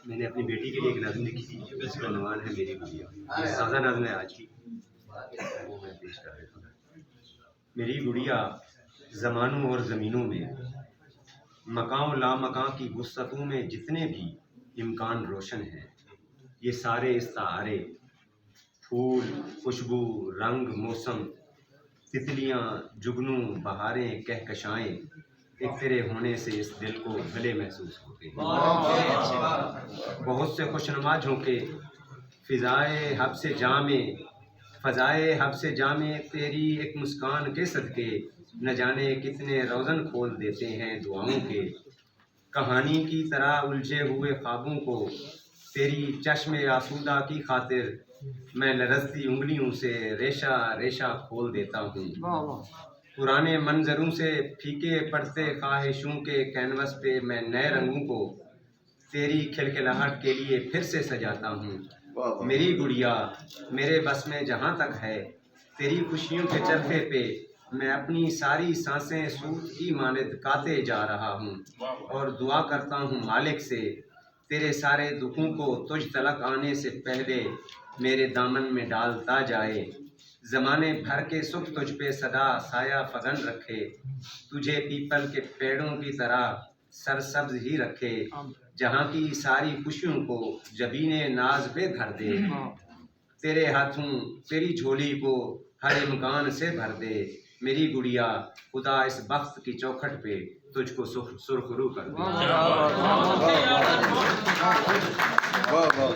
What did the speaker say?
میں نے اپنی بیٹی کے لیے ایک نظم لکھی تھی جس کا عنوان ہے میری گڑیا. یہ سادہ نظم ہے آج کی، وہ میں پیش کر دیتا ہوں. میری گڑیا زمانوں اور زمینوں میں، مکان و لامکان کی وسعتوں میں جتنے بھی امکان روشن ہیں، یہ سارے استعارے، پھول، خوشبو، رنگ، موسم، تتلیاں، جگنوں، بہاریں، کہکشائیں، ایک تیرے ہونے سے اس دل کو بھلے محسوس ہوتے ہیں. بہت سے خوشنما جھونکے فضائے حب سے جامے تیری ایک مسکان کے صدقے، نہ جانے کتنے روزن کھول دیتے ہیں دعاؤں کے. کہانی کی طرح الجھے ہوئے خوابوں کو تیری چشم آسودہ کی خاطر میں لرزتی انگلیوں سے ریشہ ریشہ کھول دیتا ہوں. پرانے منظروں سے پھیکے پڑتے خواہشوں کے کینوس پہ میں نئے رنگوں کو تیری کھلکھلاہٹ کے لیے پھر سے سجاتا ہوں. میری گڑیا میرے بس میں جہاں تک ہے، تیری خوشیوں کے چرخے پہ میں اپنی ساری سانسیں سوت کی مانند کاتے جا رہا ہوں، اور دعا کرتا ہوں مالک سے تیرے سارے دکھوں کو تجھ تلک آنے سے پہلے میرے دامن میں ڈالتا جائے. زمانے بھر کے سکھ تجھ پہ سدا سایہ فگن رکھے، تجھے پیپل کے پیڑوں کی طرح سرسبز ہی رکھے. جہاں کی ساری خوشیوں کو جبینے ناز پہ دھر دے، تیرے ہاتھوں تیری جھولی کو ہر امکان سے بھر دے. میری گڑیا خدا اس بخت کی چوکھٹ پہ تجھ کو سرخرو کر دے.